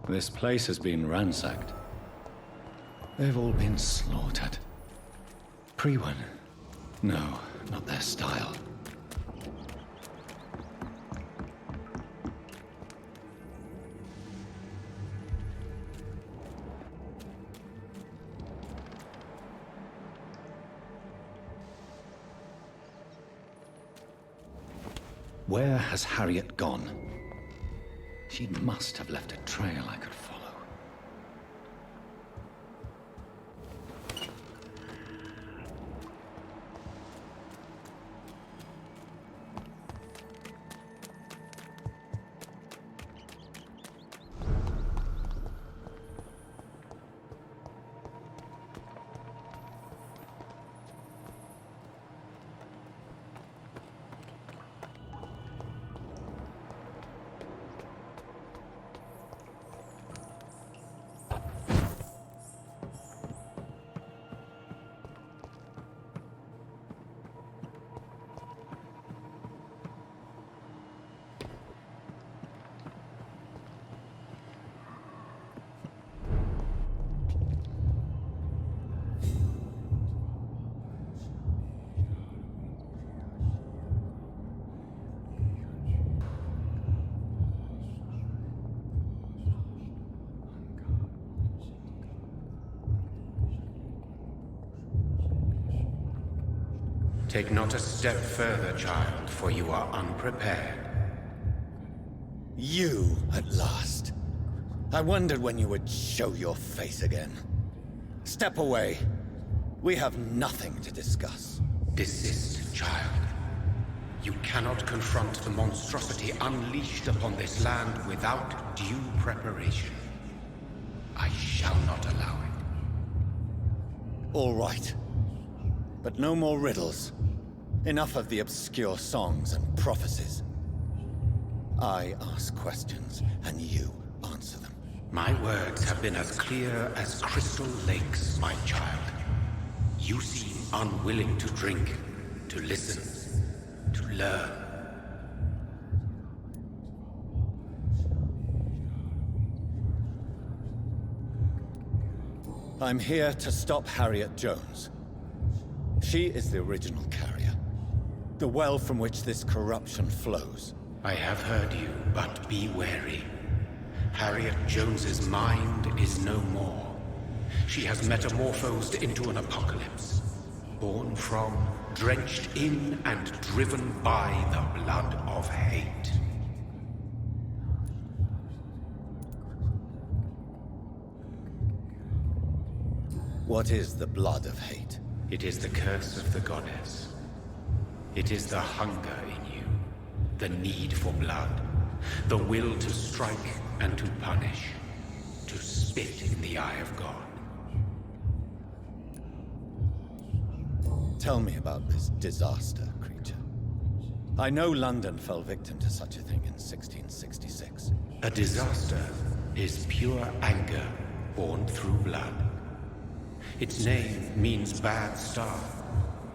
This place has been ransacked. They've all been slaughtered. Pre-1. No, not their style. Where has Harriet gone? She must have left a trail I could follow. Take not a step further, child, for you are unprepared. You, at last. I wondered when you would show your face again. Step away. We have nothing to discuss. Desist, child. You cannot confront the monstrosity unleashed upon this land without due preparation. I shall not allow it. All right. But no more riddles. Enough of the obscure songs and prophecies. I ask questions, and you answer them. My words have been as clear as crystal lakes, my child. You seem unwilling to drink, to listen, to learn. I'm here to stop Harriet Jones. She is the original carrier. The well from which this corruption flows. I have heard you, but be wary. Harriet Jones's mind is no more. She has metamorphosed into an apocalypse. Born from, drenched in, and driven by the blood of hate. What is the blood of hate? It is the curse of the goddess. It is the hunger in you, the need for blood, the will to strike and to punish, to spit in the eye of God. Tell me about this disaster, creature. I know London fell victim to such a thing in 1666. A disaster is pure anger born through blood. Its name means bad star,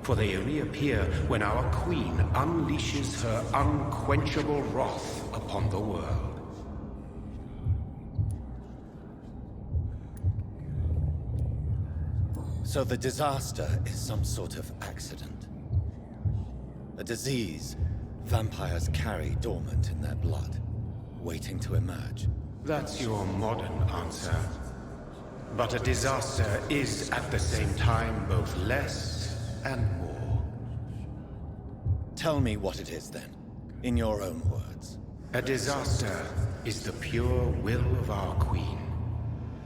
for they only appear when our queen unleashes her unquenchable wrath upon the world. So the disaster is some sort of accident. A disease vampires carry dormant in their blood, waiting to emerge. That's your modern answer. But a disaster is at the same time both less and more. Tell me what it is then, in your own words. A disaster is the pure will of our queen.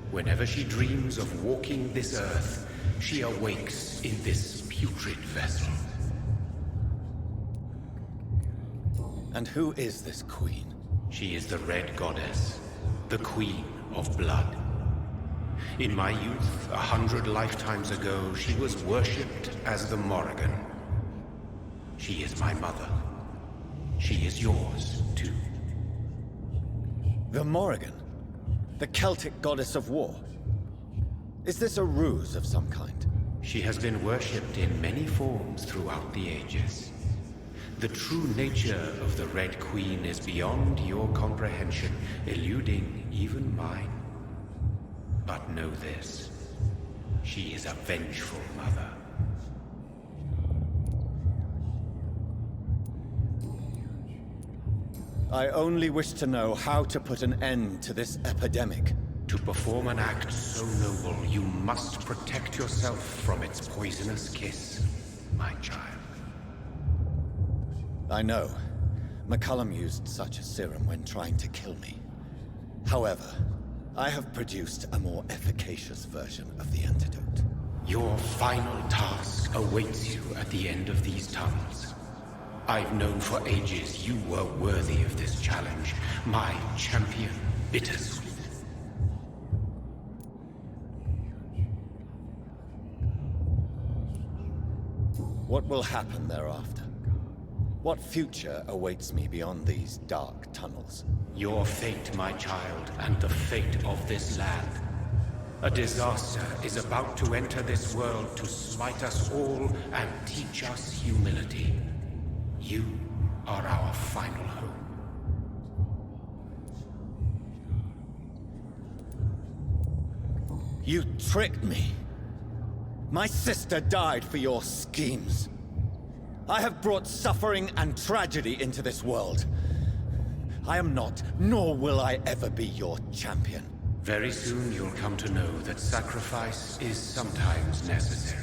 Whenever she dreams of walking this earth, she awakes in this putrid vessel. And who is this queen? She is the Red Goddess, the Queen of Blood. In my youth, 100 lifetimes ago, she was worshipped as the Morrigan. She is my mother. She is yours, too. The Morrigan? The Celtic goddess of war? Is this a ruse of some kind? She has been worshipped in many forms throughout the ages. The true nature of the Red Queen is beyond your comprehension, eluding even mine. But know this. She is a vengeful mother. I only wish to know how to put an end to this epidemic. To perform an act so noble, you must protect yourself from its poisonous kiss, my child. I know. McCullum used such a serum when trying to kill me. However, I have produced a more efficacious version of the antidote. Your final task awaits you at the end of these tunnels. I've known for ages you were worthy of this challenge, my champion, Bittersweet. What will happen thereafter? What future awaits me beyond these dark tunnels? Your fate, my child, and the fate of this land. A disaster is about to enter this world to smite us all and teach us humility. You are our final hope. You tricked me. My sister died for your schemes. I have brought suffering and tragedy into this world. I am not, nor will I ever be your champion. Very soon you'll come to know that sacrifice is sometimes necessary.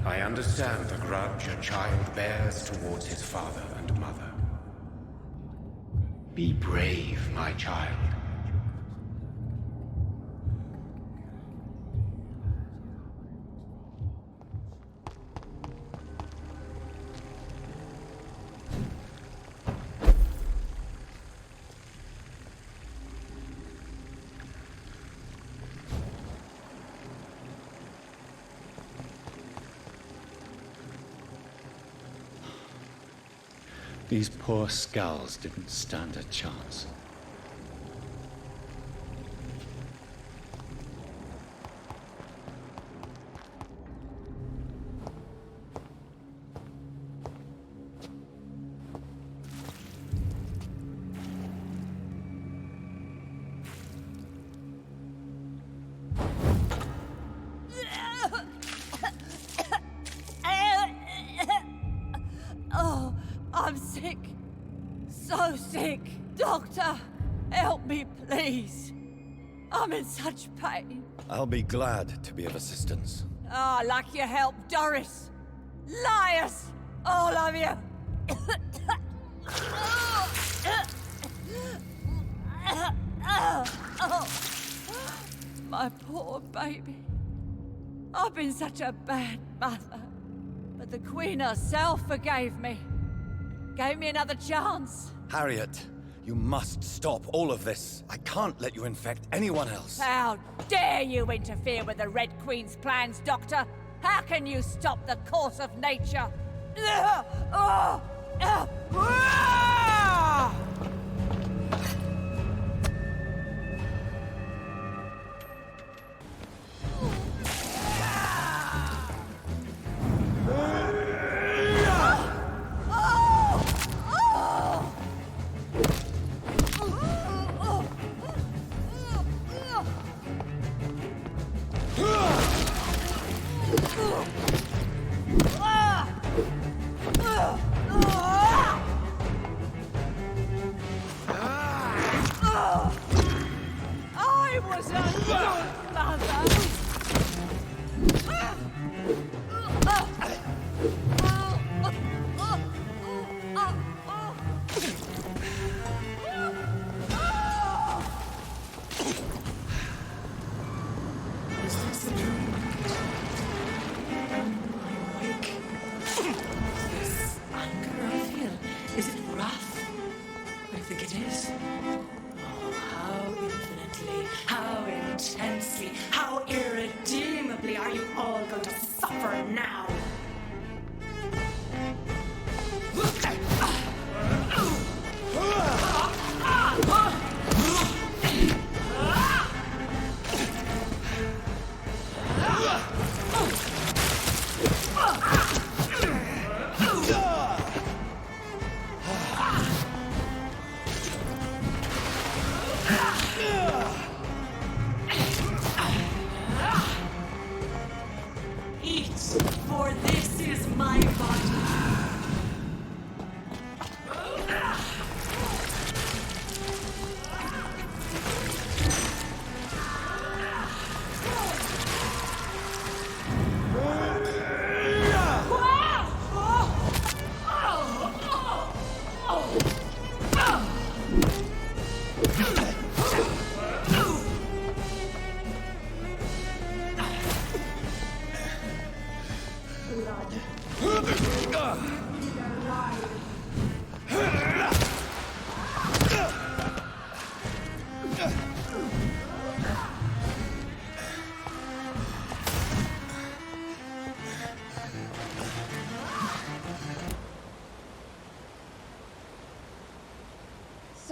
I understand the grudge a child bears towards his father and mother. Be brave, my child. These poor skulls didn't stand a chance. Oh, I'm sick. So sick. Doctor, help me, please. I'm in such pain. I'll be glad to be of assistance. Ah, like your help, Doris. Liars! All of you! My poor baby. I've been such a bad mother. But the Queen herself forgave me. Gave me another chance. Harriet, you must stop all of this. I can't let you infect anyone else. How dare you interfere with the Red Queen's plans, Doctor? How can you stop the course of nature? I was a good mother. Is this a dream? I'm awake. This anger I feel, is it wrath? I think it is. Oh, how infinitely, how intensely, how irredeemably are you all going to suffer now?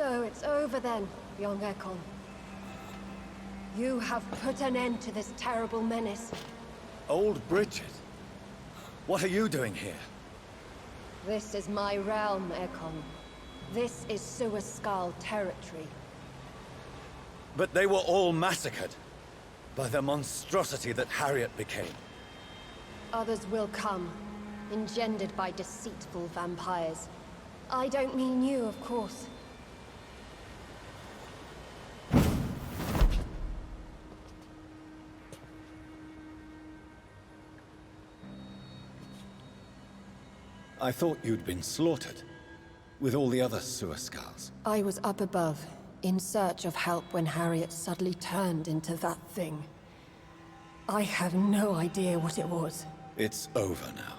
So it's over then, young Ekon. You have put an end to this terrible menace. Old Bridget? What are you doing here? This is my realm, Ekon. This is Suaskal territory. But they were all massacred by the monstrosity that Harriet became. Others will come, engendered by deceitful vampires. I don't mean you, of course. I thought you'd been slaughtered, with all the other Suaskals. I was up above, in search of help when Harriet suddenly turned into that thing. I have no idea what it was. It's over now.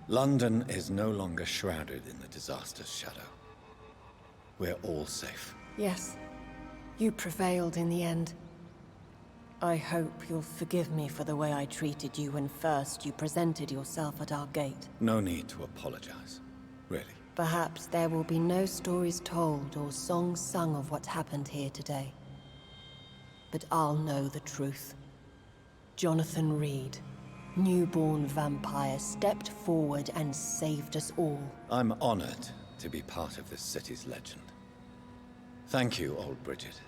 London is no longer shrouded in the disaster's shadow. We're all safe. Yes, you prevailed in the end. I hope you'll forgive me for the way I treated you when first you presented yourself at our gate. No need to apologize, really. Perhaps there will be no stories told or songs sung of what happened here today. But I'll know the truth. Jonathan Reed, newborn vampire, stepped forward and saved us all. I'm honored to be part of this city's legend. Thank you, old Bridget.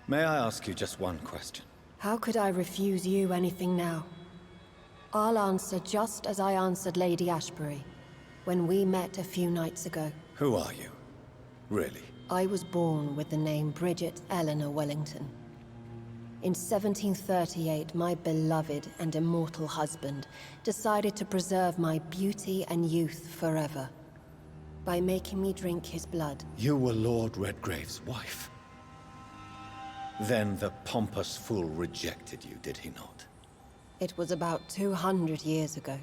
May I ask you just one question? How could I refuse you anything now? I'll answer just as I answered Lady Ashbury when we met a few nights ago. Who are you? Really? I was born with the name Bridget Eleanor Wellington. In 1738, my beloved and immortal husband decided to preserve my beauty and youth forever by making me drink his blood. You were Lord Redgrave's wife. Then the pompous fool rejected you, did he not? It was about 200 years ago.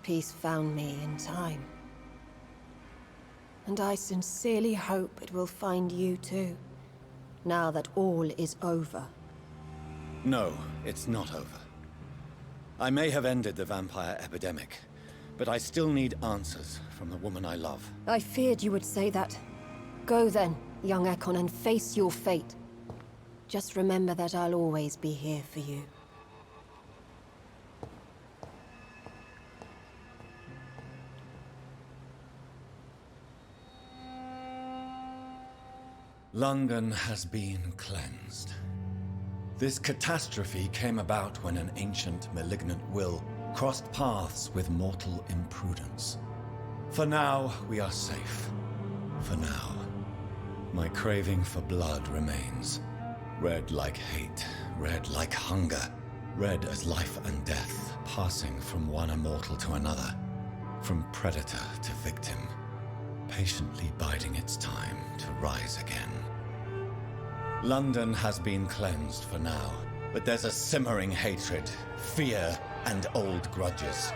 Peace found me in time. And I sincerely hope it will find you too, now that all is over. No, it's not over. I may have ended the vampire epidemic, but I still need answers from the woman I love. I feared you would say that. Go then, young Ekon, and face your fate. Just remember that I'll always be here for you. London has been cleansed. This catastrophe came about when an ancient, malignant will crossed paths with mortal imprudence. For now, we are safe. For now. My craving for blood remains. Red like hate, red like hunger, red as life and death, passing from one immortal to another, from predator to victim, patiently biding its time to rise again. London has been cleansed for now, but there's a simmering hatred, fear, and old grudges.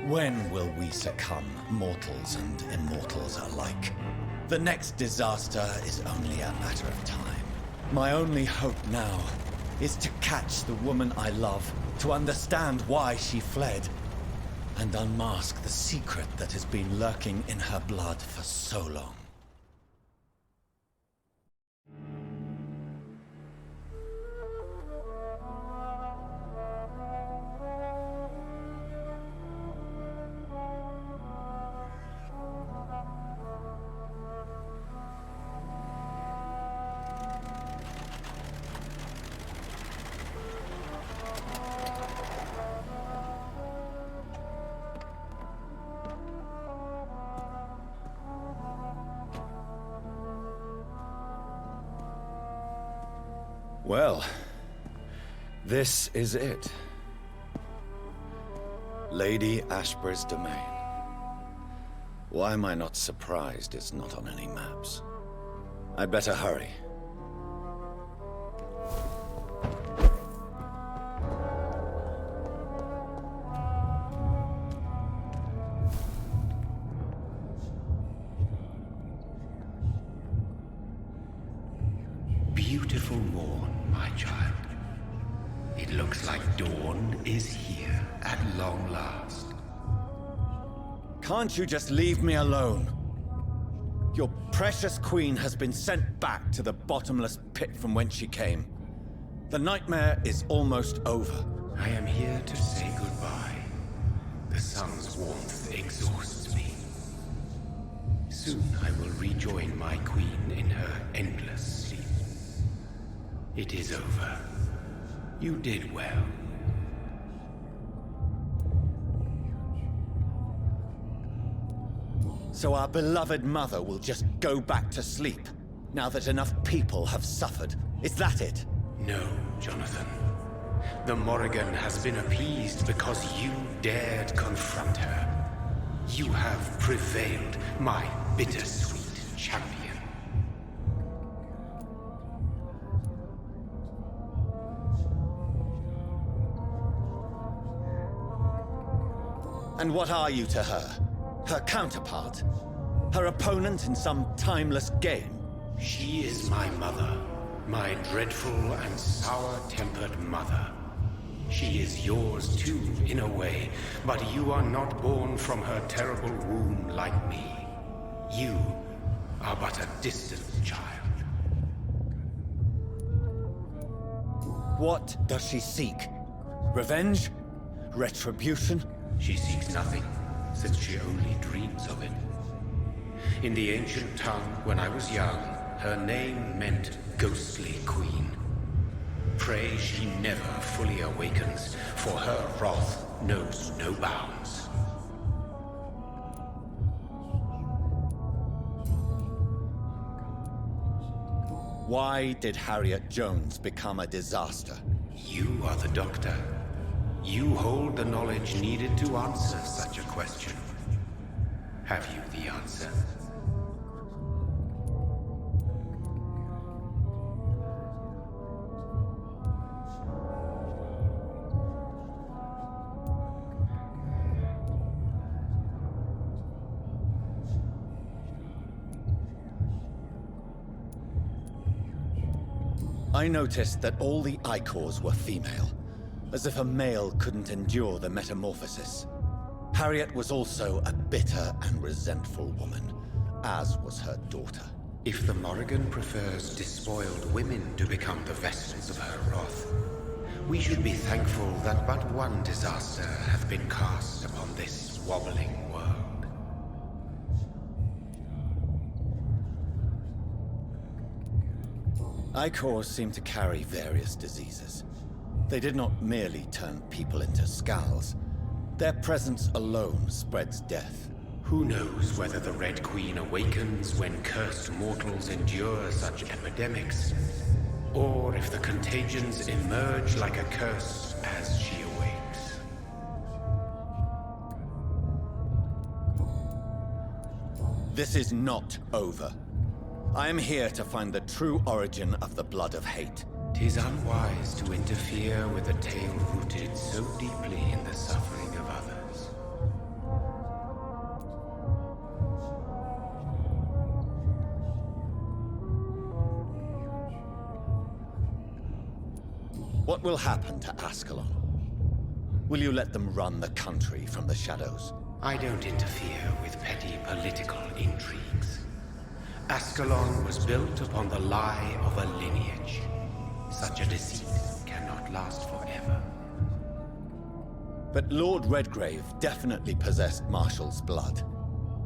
When will we succumb, mortals and immortals alike? The next disaster is only a matter of time. My only hope now is to catch the woman I love, to understand why she fled, and unmask the secret that has been lurking in her blood for so long. Well, this is it. Lady Ashbury's domain. Why am I not surprised it's not on any maps? I'd better hurry. Beautiful morn, my child. It looks like dawn is here at long last. Can't you just leave me alone? Your precious queen has been sent back to the bottomless pit from whence she came. The nightmare is almost over. I am here to say goodbye. The sun's warmth exhausts me. Soon I will rejoin my queen in her endless sleep. It is over. You did well. So our beloved mother will just go back to sleep, now that enough people have suffered. Is that it? No, Jonathan. The Morrigan has been appeased because you dared confront her. You have prevailed, my bittersweet champion. And what are you to her? Her counterpart? Her opponent in some timeless game? She is my mother, my dreadful and sour-tempered mother. She is yours too, in a way, but you are not born from her terrible womb like me. You are but a distant child. What does she seek? Revenge? Retribution? She seeks nothing, since she only dreams of it. In the ancient tongue, when I was young, her name meant Ghostly Queen. Pray she never fully awakens, for her wrath knows no bounds. Why did Harriet Jones become a disaster? You are the doctor. You hold the knowledge needed to answer such a question. Have you the answer? I noticed that all the Icors were female, as if a male couldn't endure the metamorphosis. Harriet was also a bitter and resentful woman, as was her daughter. If the Morrigan prefers despoiled women to become the vessels of her wrath, we should be thankful that but one disaster hath been cast upon this wobbling world. Icors seem to carry various diseases. They did not merely turn people into skulls. Their presence alone spreads death. Who knows whether the Red Queen awakens when cursed mortals endure such epidemics, or if the contagions emerge like a curse as she awakes. This is not over. I am here to find the true origin of the blood of hate. 'Tis unwise to interfere with a tale rooted so deeply in the suffering of others. What will happen to Ascalon? Will you let them run the country from the shadows? I don't interfere with petty political intrigues. Ascalon was built upon the lie of a lineage. Such a deceit cannot last forever. But Lord Redgrave definitely possessed Marshall's blood.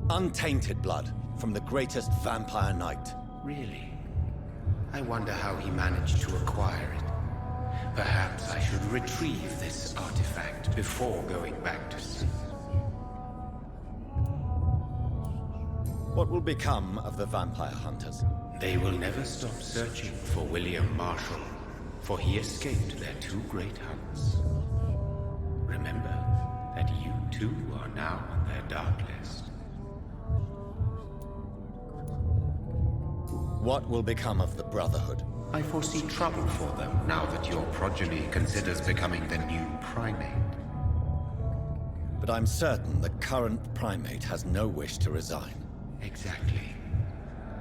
Untainted blood from the greatest vampire knight. Really? I wonder how he managed to acquire it. Perhaps I should retrieve this artifact before going back to sleep. What will become of the vampire hunters? They will never stop searching for William Marshall, for he escaped their two great hunts. Remember that you too are now on their dark list. What will become of the Brotherhood? I foresee trouble for them now that your progeny considers becoming the new primate. But I'm certain the current primate has no wish to resign. Exactly.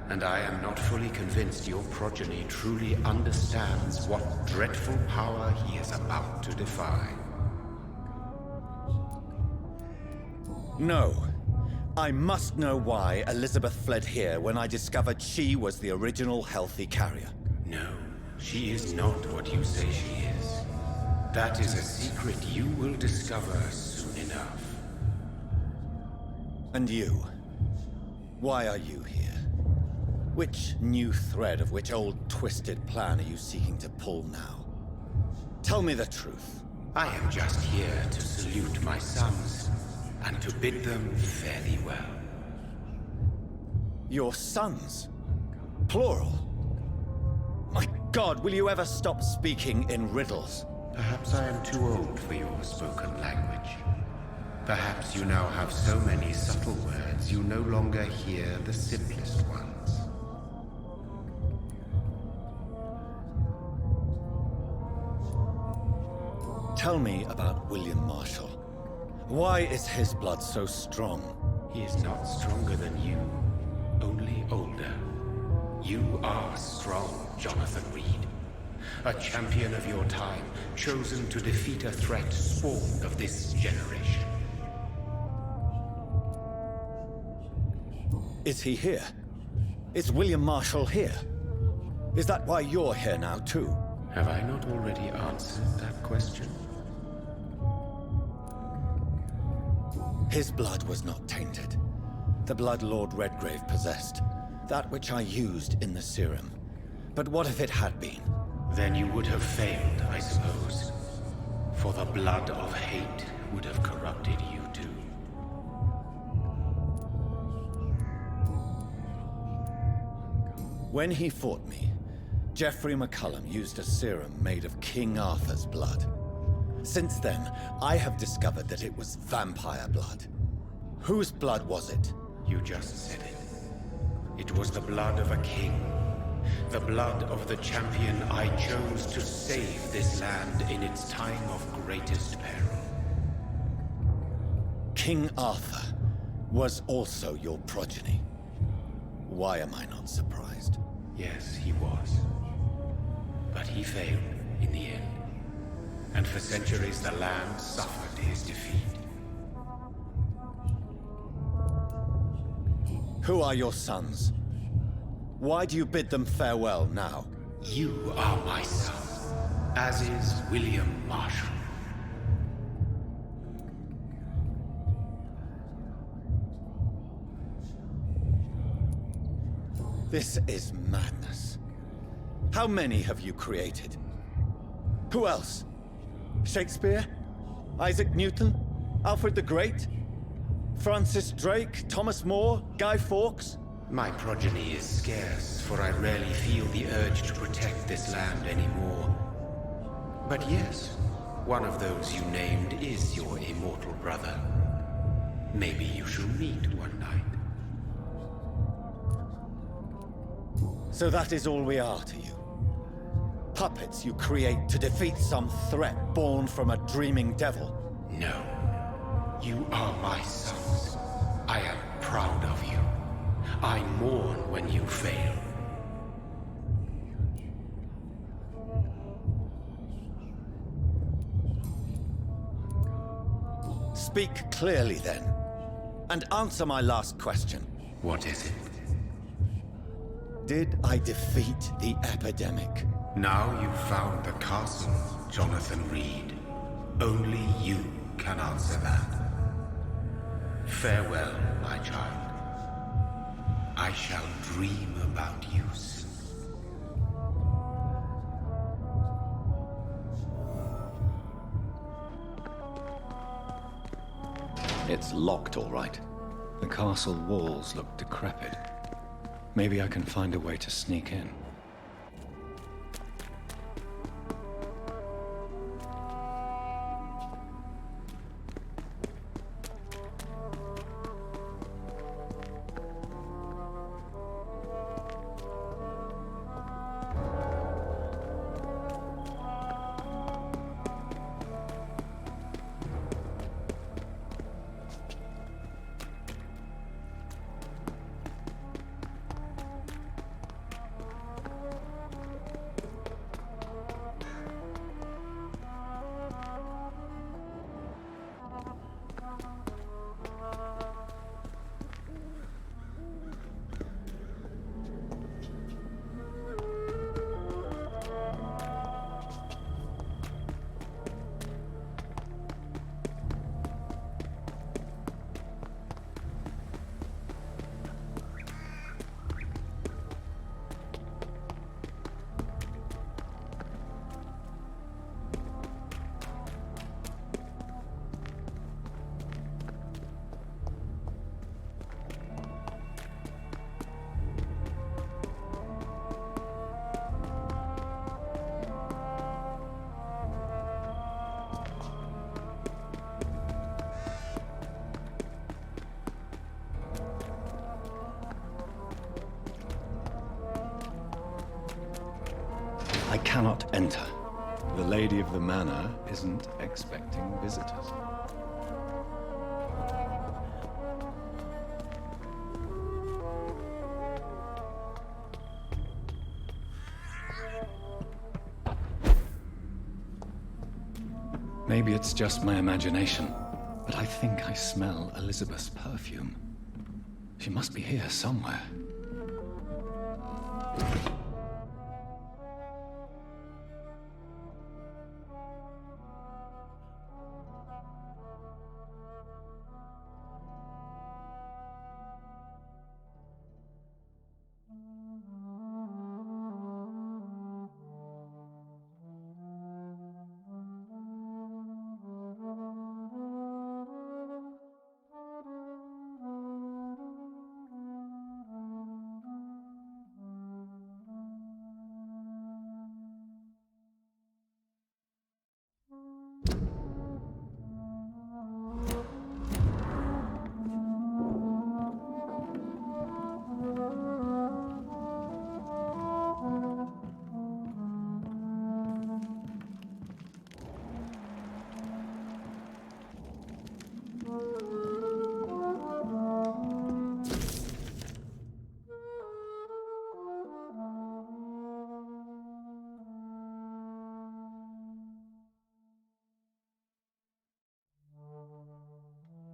And I am not fully convinced your progeny truly understands what dreadful power he is about to defy. No. I must know why Elizabeth fled here when I discovered she was the original healthy carrier. No, she is not what you say she is. That is a secret you will discover soon enough. And you? Why are you here? Which new thread of which old twisted plan are you seeking to pull now? Tell me the truth. I am just here to salute my sons, and to bid them fare thee well. Your sons? Plural? My God, will you ever stop speaking in riddles? Perhaps I am too old for your spoken language. Perhaps you now have so many subtle words you no longer hear the simplest ones. Tell me about William Marshall. Why is his blood so strong? He is not stronger than you, only older. You are strong, Jonathan Reed. A champion of your time, chosen to defeat a threat spawned of this generation. Is he here? Is William Marshall here? Is that why you're here now, too? Have I not already answered that question? His blood was not tainted. The blood Lord Redgrave possessed. That which I used in the serum. But what if it had been? Then you would have failed, I suppose. For the blood of hate would have corrupted you too. When he fought me, Geoffrey McCullum used a serum made of King Arthur's blood. Since then, I have discovered that it was vampire blood. Whose blood was it? You just said it. It was the blood of a king. The blood of the champion I chose to save this land in its time of greatest peril. King Arthur was also your progeny. Why am I not surprised? Yes, he was. But he failed in the end. And for centuries the land suffered his defeat. Who are your sons? Why do you bid them farewell now? You are my son, as is William Marshall. This is madness. How many have you created? Who else? Shakespeare? Isaac Newton? Alfred the Great? Francis Drake? Thomas More? Guy Fawkes? My progeny is scarce, for I rarely feel the urge to protect this land anymore. But yes, one of those you named is your immortal brother. Maybe you shall meet one night. So that is all we are to you? Puppets you create to defeat some threat born from a dreaming devil? No. You are my sons. I am proud of you. I mourn when you fail. Speak clearly then, and answer my last question. What is it? Did I defeat the epidemic? Now you've found the castle, Jonathan Reed. Only you can answer that. Farewell, my child. I shall dream about you soon. It's locked, all right. The castle walls look decrepit. Maybe I can find a way to sneak in. I cannot enter. The lady of the manor isn't expecting visitors. Maybe it's just my imagination, but I think I smell Elizabeth's perfume. She must be here somewhere.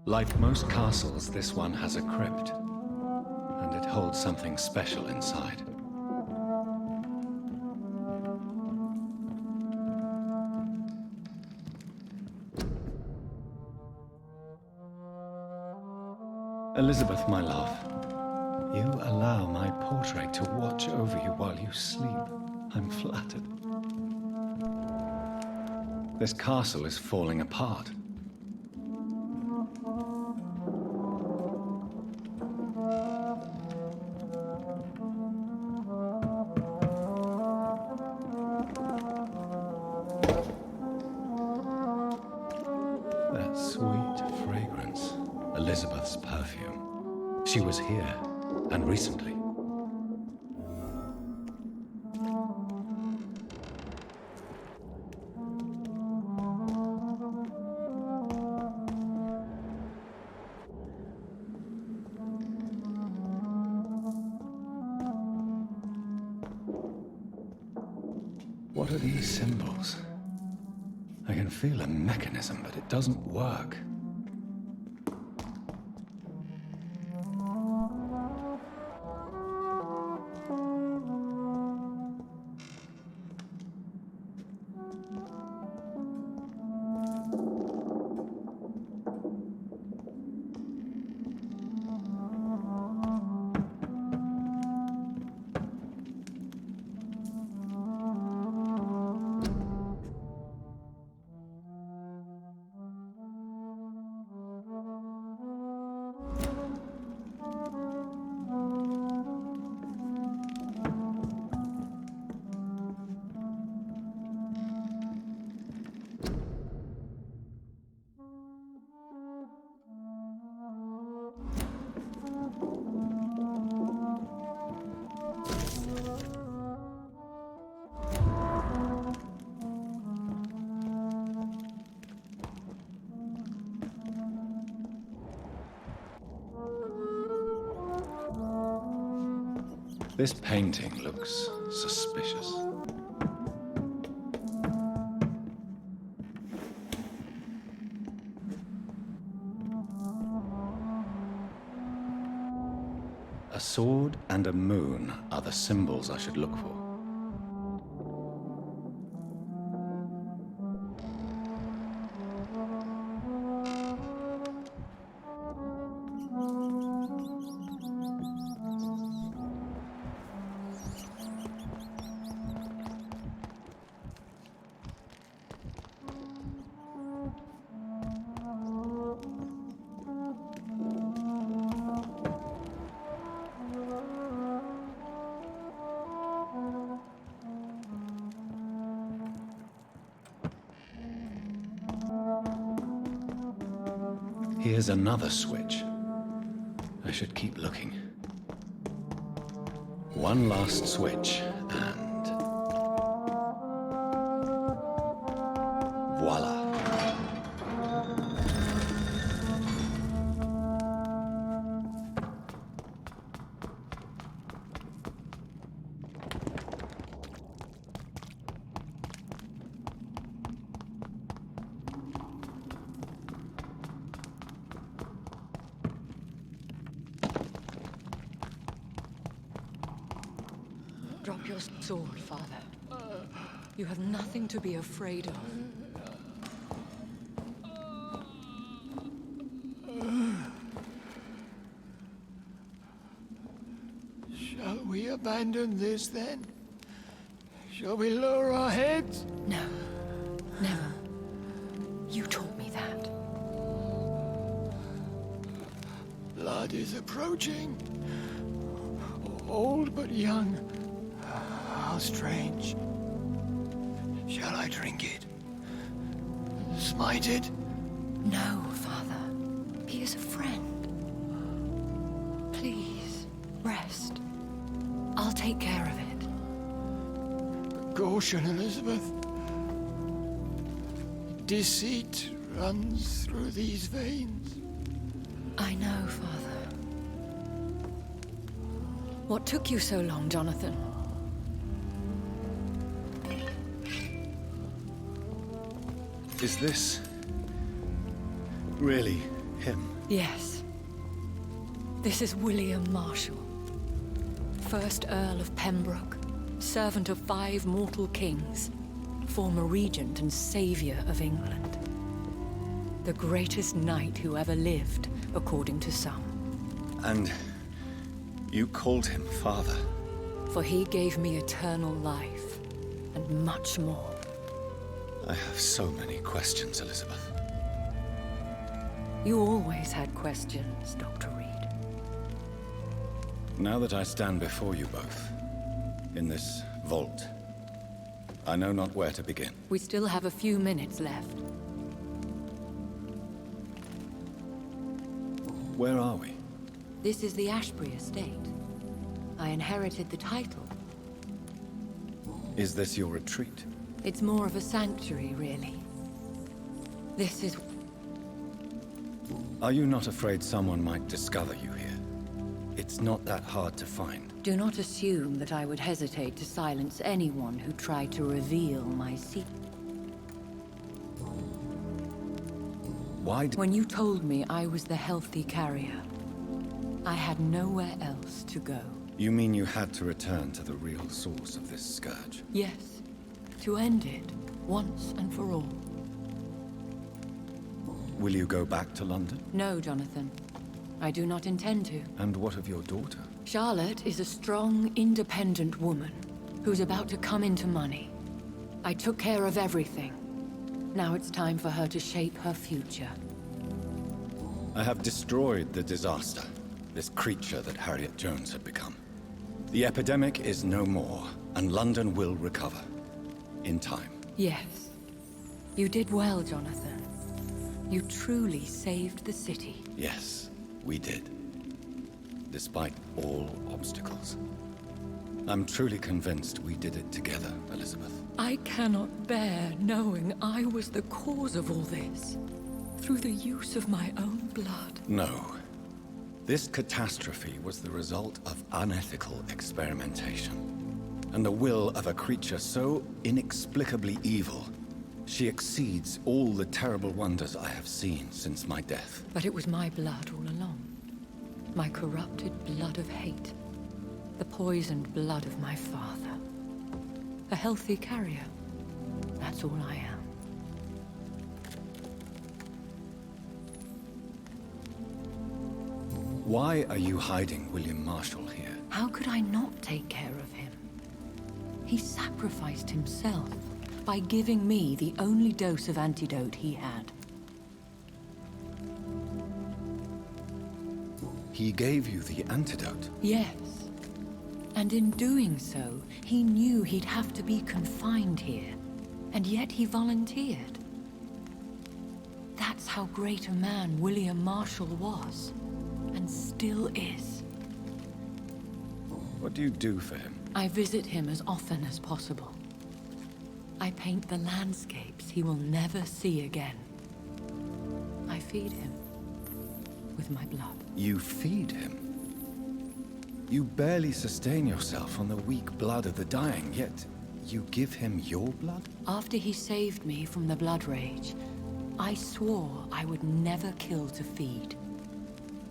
Like most castles, this one has a crypt, and it holds something special inside. Elizabeth, my love, you allow my portrait to watch over you while you sleep. I'm flattered. This castle is falling apart. That sweet fragrance, Elizabeth's perfume. She was here, and recently. What are these symbols? I can feel a mechanism, but it doesn't work. This painting looks suspicious. A sword and a moon are the symbols I should look for. Here's another switch. I should keep looking. One last switch, and... Drop your sword, Father. You have nothing to be afraid of. Shall we abandon this then? Shall we lower our heads? No. Never. You taught me that. Blood is approaching. Old but young. How strange. Shall I drink it? Smite it? No, Father. He is a friend. Please, rest. I'll take care of it. Caution, Elizabeth. Deceit runs through these veins. I know, Father. What took you so long, Jonathan? Is this really him? Yes. This is William Marshall, 1st Earl of Pembroke, servant of 5 mortal kings, former regent and savior of England. The greatest knight who ever lived, according to some. And you called him father? For he gave me eternal life, and much more. I have so many questions, Elizabeth. You always had questions, Dr. Reed. Now that I stand before you both, in this vault, I know not where to begin. We still have a few minutes left. Where are we? This is the Ashbury estate. I inherited the title. Is this your retreat? It's more of a sanctuary, really. This is... Are you not afraid someone might discover you here? It's not that hard to find. Do not assume that I would hesitate to silence anyone who tried to reveal my secret. Why When you told me I was the healthy carrier, I had nowhere else to go. You mean you had to return to the real source of this scourge? Yes, to end it, once and for all. Will you go back to London? No, Jonathan. I do not intend to. And what of your daughter? Charlotte is a strong, independent woman who's about to come into money. I took care of everything. Now it's time for her to shape her future. I have destroyed the disaster, this creature that Harriet Jones had become. The epidemic is no more, and London will recover. In time. Yes. You did well, Jonathan. You truly saved the city. Yes, we did. Despite all obstacles. I'm truly convinced we did it together, Elizabeth. I cannot bear knowing I was the cause of all this. Through the use of my own blood. No. This catastrophe was the result of unethical experimentation. And the will of a creature so inexplicably evil, she exceeds all the terrible wonders I have seen since my death. But it was my blood all along. My corrupted blood of hate. The poisoned blood of my father. A healthy carrier. That's all I am. Why are you hiding William Marshall here? How could I not take care of him? He sacrificed himself by giving me the only dose of antidote he had. He gave you the antidote? Yes. And in doing so, he knew he'd have to be confined here. And yet he volunteered. That's how great a man William Marshall was. And still is. What do you do for him? I visit him as often as possible. I paint the landscapes he will never see again. I feed him with my blood. You feed him? You barely sustain yourself on the weak blood of the dying, yet you give him your blood? After he saved me from the blood rage, I swore I would never kill to feed.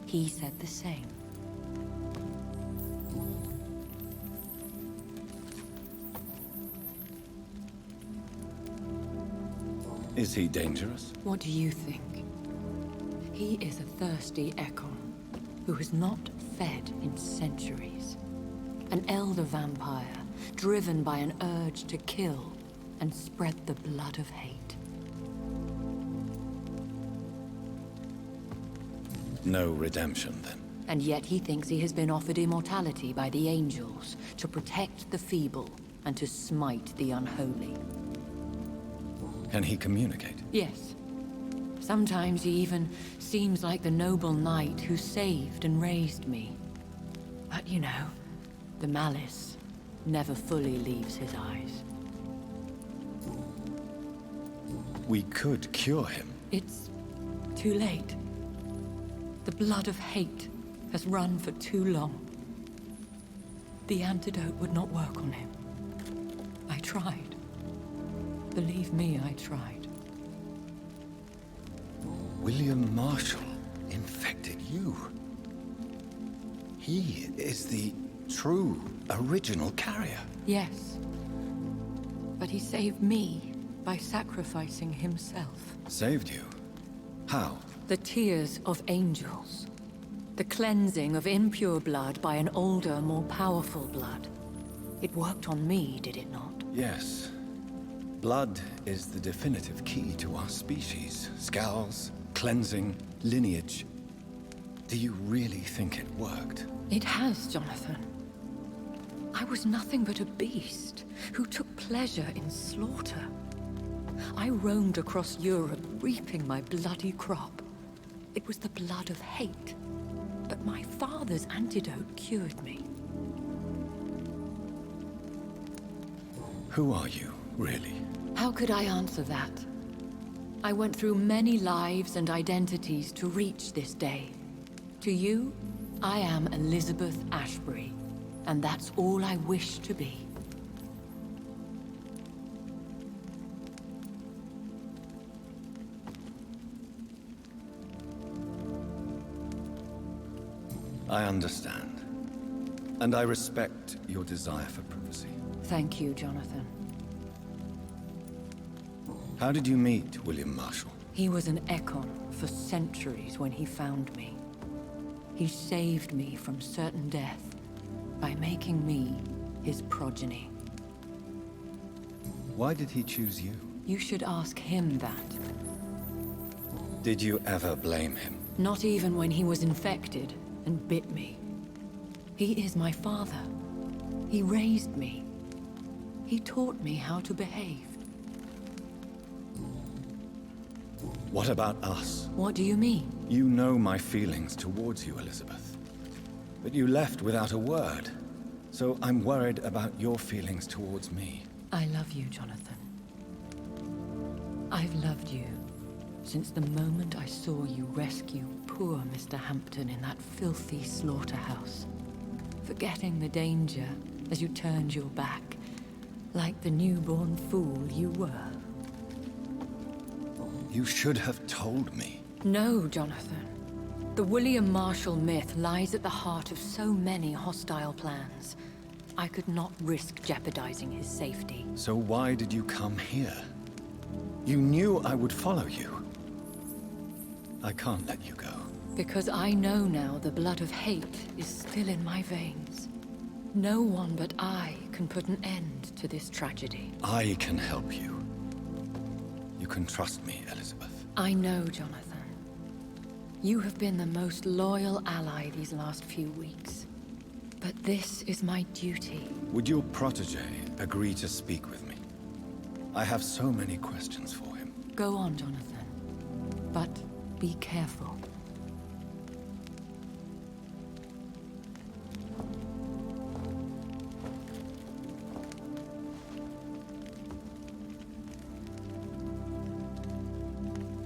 He said the same. Is he dangerous? What do you think? He is a thirsty Ekon who has not fed in centuries. An elder vampire, driven by an urge to kill and spread the blood of hate. No redemption, then? And yet he thinks he has been offered immortality by the angels to protect the feeble and to smite the unholy. Can he communicate? Yes. Sometimes he even seems like the noble knight who saved and raised me. But you know, the malice never fully leaves his eyes. We could cure him. It's too late. The blood of hate has run for too long. The antidote would not work on him. I tried. Believe me, I tried. William Marshall infected you. He is the true, original carrier. Yes. But he saved me by sacrificing himself. Saved you? How? The tears of angels. The cleansing of impure blood by an older, more powerful blood. It worked on me, did it not? Yes. Blood is the definitive key to our species. Scowls, cleansing, lineage. Do you really think it worked? It has, Jonathan. I was nothing but a beast who took pleasure in slaughter. I roamed across Europe, reaping my bloody crop. It was the blood of hate. But my father's antidote cured me. Who are you, really? How could I answer that? I went through many lives and identities to reach this day. To you, I am Elizabeth Ashbury, and that's all I wish to be. I understand. And I respect your desire for privacy. Thank you, Jonathan. How did you meet William Marshall? He was an Ekon for centuries when he found me. He saved me from certain death by making me his progeny. Why did he choose you? You should ask him that. Did you ever blame him? Not even when he was infected and bit me. He is my father. He raised me. He taught me how to behave. What about us? What do you mean? You know my feelings towards you, Elizabeth. But you left without a word. So I'm worried about your feelings towards me. I love you, Jonathan. I've loved you since the moment I saw you rescue poor Mr. Hampton in that filthy slaughterhouse. Forgetting the danger as you turned your back, like the newborn fool you were. You should have told me. No, Jonathan. The William Marshall myth lies at the heart of so many hostile plans. I could not risk jeopardizing his safety. So why did you come here? You knew I would follow you. I can't let you go. Because I know now the blood of hate is still in my veins. No one but I can put an end to this tragedy. I can help you. You can trust me, Elizabeth. I know, Jonathan. You have been the most loyal ally these last few weeks. But this is my duty. Would your protege agree to speak with me? I have so many questions for him. Go on, Jonathan. But be careful.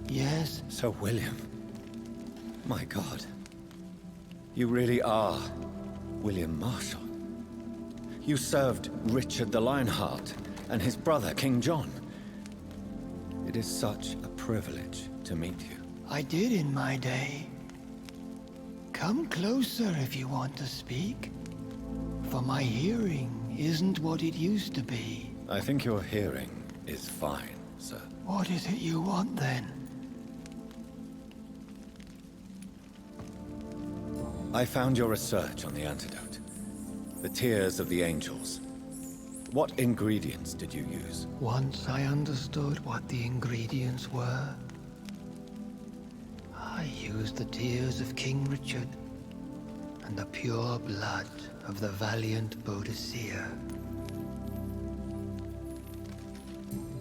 Yes? Sir William. My God. You really are William Marshall. You served Richard the Lionheart and his brother, King John. It is such a privilege to meet you. I did in my day. Come closer if you want to speak. For my hearing isn't what it used to be. I think your hearing is fine, sir. What is it you want, then? I found your research on the antidote. The tears of the angels. What ingredients did you use? Once I understood what the ingredients were, I used the tears of King Richard and the pure blood of the valiant Boadicea.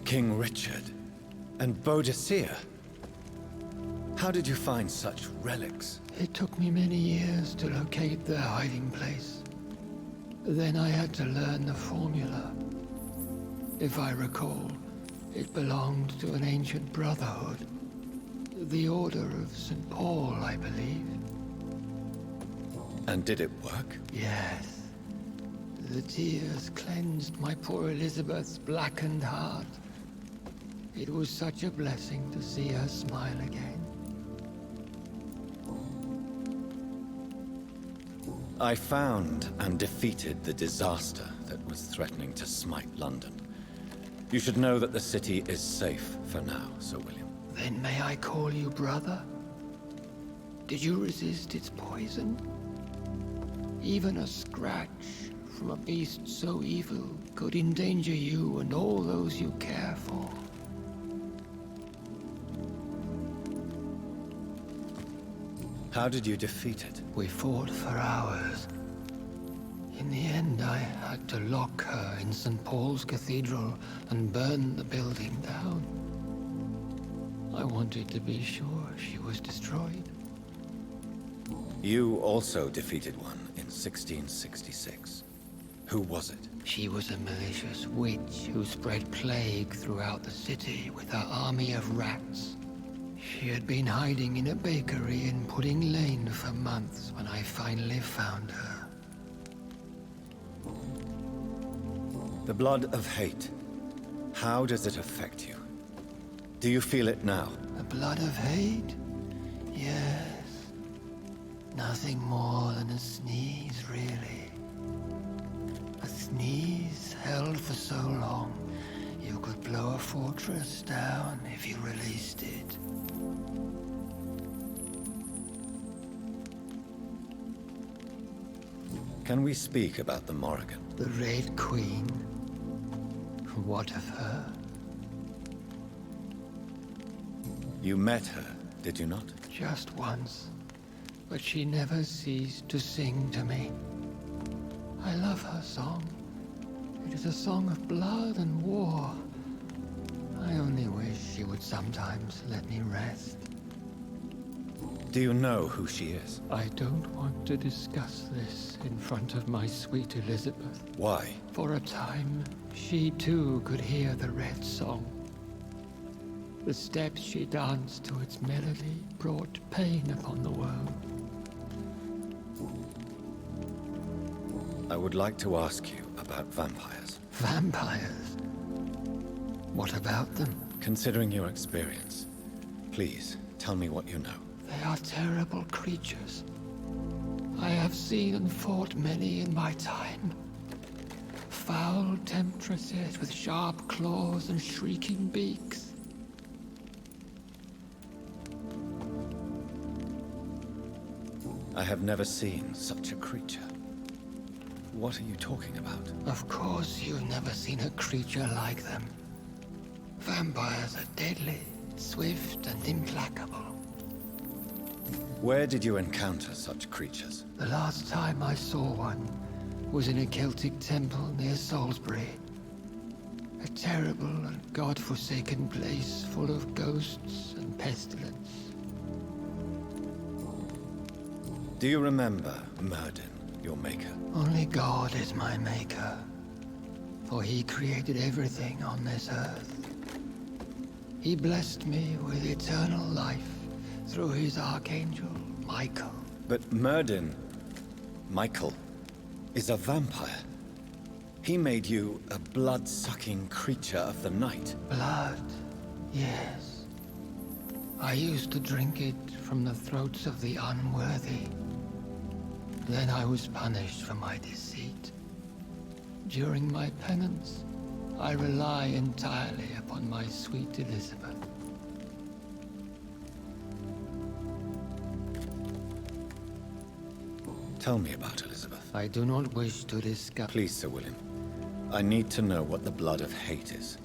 King Richard and Boadicea? How did you find such relics? It took me many years to locate their hiding place. Then I had to learn the formula. If I recall, it belonged to an ancient brotherhood. The Order of St. Paul, I believe. And did it work? Yes. The tears cleansed my poor Elizabeth's blackened heart. It was such a blessing to see her smile again. I found and defeated the disaster that was threatening to smite London. You should know that the city is safe for now, Sir William. Then may I call you brother? Did you resist its poison? Even a scratch from a beast so evil could endanger you and all those you care for. How did you defeat it? We fought for hours. In the end, I had to lock her in St. Paul's Cathedral and burn the building down. I wanted to be sure she was destroyed. You also defeated one in 1666. Who was it? She was a malicious witch who spread plague throughout the city with her army of rats. She had been hiding in a bakery in Pudding Lane for months when I finally found her. The blood of hate. How does it affect you? Do you feel it now? The blood of hate? Yes. Nothing more than a sneeze, really. A sneeze held for so long, you could blow a fortress down if you released it. Can we speak about the Morrigan? The Red Queen? What of her? You met her, did you not? Just once. But she never ceased to sing to me. I love her song. It is a song of blood and war. I only wish she would sometimes let me rest. Do you know who she is? I don't want to discuss this in front of my sweet Elizabeth. Why? For a time, she too could hear the Red Song. The steps she danced to its melody brought pain upon the world. I would like to ask you about vampires. Vampires? What about them? Considering your experience, please tell me what you know. They are terrible creatures. I have seen and fought many in my time. Foul temptresses with sharp claws and shrieking beaks. I have never seen such a creature. What are you talking about? Of course you've never seen a creature like them. Vampires are deadly, swift and implacable. Where did you encounter such creatures? The last time I saw one was in a Celtic temple near Salisbury. A terrible and god-forsaken place full of ghosts and pestilence. Do you remember Myrddin, your maker? Only God is my maker, for he created everything on this earth. He blessed me with eternal life through his archangel, Michael. But Myrddin, Michael, is a vampire. He made you a blood-sucking creature of the night. Blood, yes. I used to drink it from the throats of the unworthy. Then I was punished for my deceit. During my penance, I rely entirely upon my sweet Elizabeth. Tell me about Elizabeth. I do not wish to discuss... Please, Sir William. I need to know what the blood of hate is.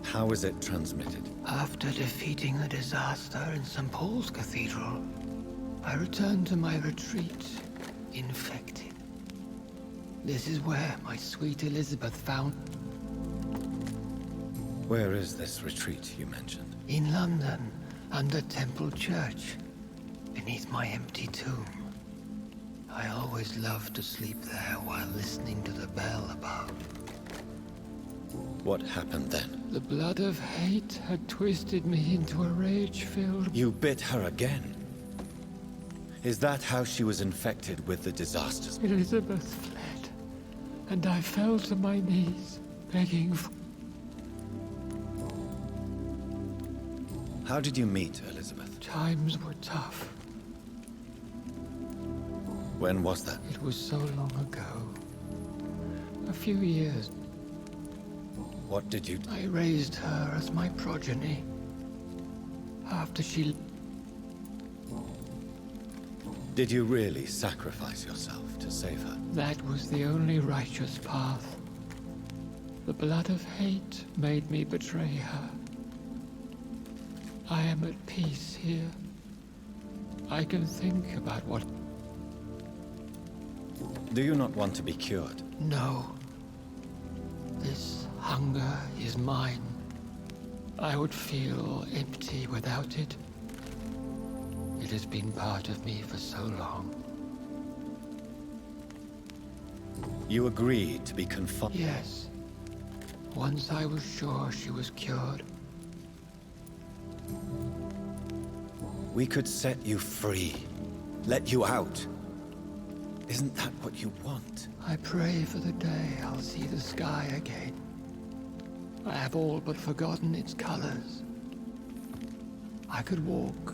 How is it transmitted? After defeating the disaster in St. Paul's Cathedral, I returned to my retreat, infected. This is where my sweet Elizabeth found... Where is this retreat you mentioned? In London, under Temple Church, beneath my empty tomb. I always loved to sleep there while listening to the bell above. What happened then? The blood of hate had twisted me into a rage-filled... You bit her again? Is that how she was infected with the disasters? Elizabeth fled, and I fell to my knees, begging for... How did you meet Elizabeth? Times were tough. When was that? It was so long ago. A few years. What did you do? I raised her as my progeny. After she... Did you really sacrifice yourself to save her? That was the only righteous path. The blood of hate made me betray her. I am at peace here. I can think about what... Do you not want to be cured? No. This hunger is mine. I would feel empty without it. It has been part of me for so long. You agreed to be confined? Yes. Once I was sure she was cured. We could set you free. Let you out. Isn't that what you want? I pray for the day I'll see the sky again. I have all but forgotten its colors. I could walk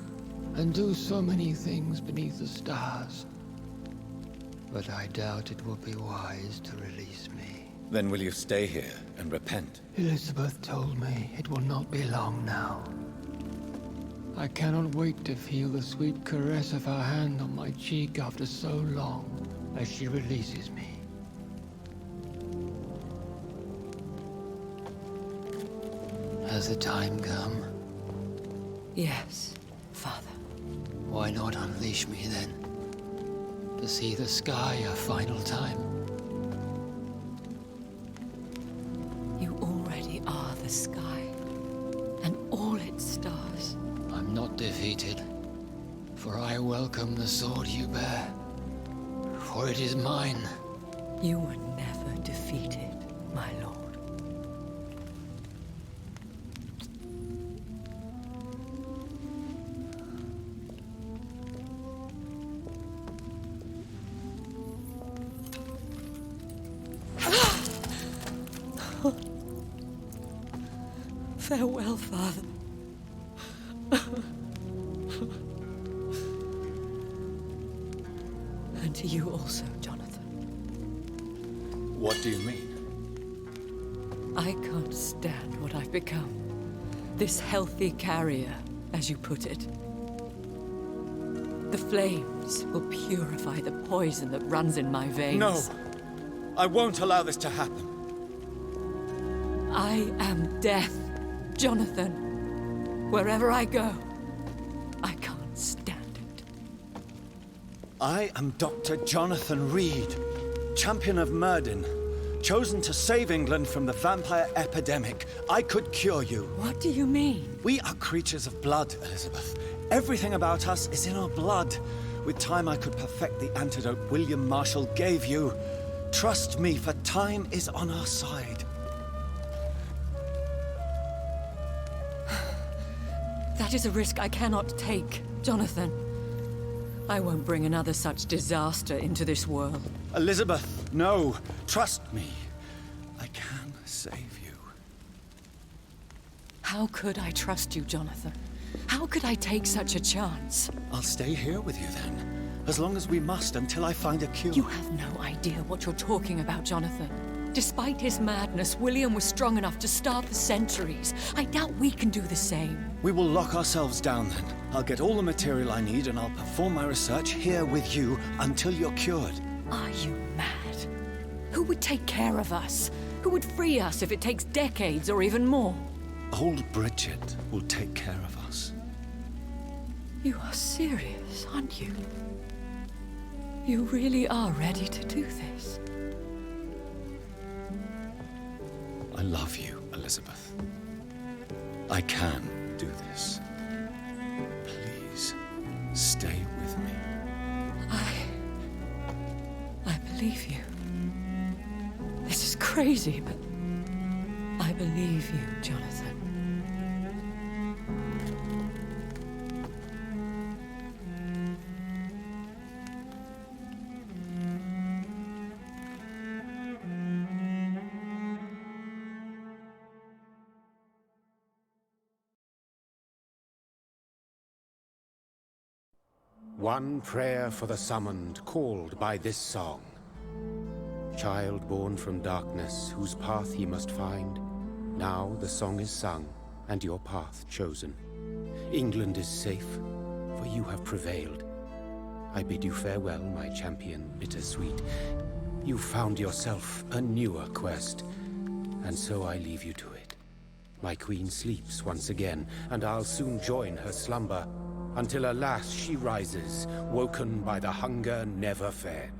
and do so many things beneath the stars. But I doubt it will be wise to release me. Then will you stay here and repent? Elizabeth told me it will not be long now. I cannot wait to feel the sweet caress of her hand on my cheek after so long, as she releases me. Has the time come? Yes, Father. Why not unleash me then? To see the sky a final time? You already are the sky, and all its stars. I'm not defeated, for I welcome the sword you bear, for it is mine. You were never defeated, my lord. Farewell, Father. And to you also, Jonathan. What do you mean? I can't stand what I've become. This healthy carrier, as you put it. The flames will purify the poison that runs in my veins. No! I won't allow this to happen. I am death, Jonathan. Wherever I go, I can't stand it. I am Dr. Jonathan Reed, champion of Myrddin, chosen to save England from the vampire epidemic. I could cure you. What do you mean? We are creatures of blood, Elizabeth. Everything about us is in our blood. With time, I could perfect the antidote William Marshall gave you. Trust me, for time is on our side. That is a risk I cannot take, Jonathan. I won't bring another such disaster into this world. Elizabeth, no. Trust me. I can save you. How could I trust you, Jonathan? How could I take such a chance? I'll stay here with you then. As long as we must, until I find a cure. You have no idea what you're talking about, Jonathan. Despite his madness, William was strong enough to start the centuries. I doubt we can do the same. We will lock ourselves down then. I'll get all the material I need and I'll perform my research here with you until you're cured. Are you mad? Who would take care of us? Who would free us if it takes decades or even more? Old Bridget will take care of us. You are serious, aren't you? You really are ready to do this? I love you, Elizabeth. I can do this. Please, stay with me. I believe you. This is crazy, but I believe you, Jonathan. One prayer for the summoned, called by this song. Child born from darkness, whose path ye must find. Now the song is sung, and your path chosen. England is safe, for you have prevailed. I bid you farewell, my champion, bittersweet. You found yourself a newer quest, and so I leave you to it. My queen sleeps once again, and I'll soon join her slumber, until alas she rises, woken by the hunger never fed.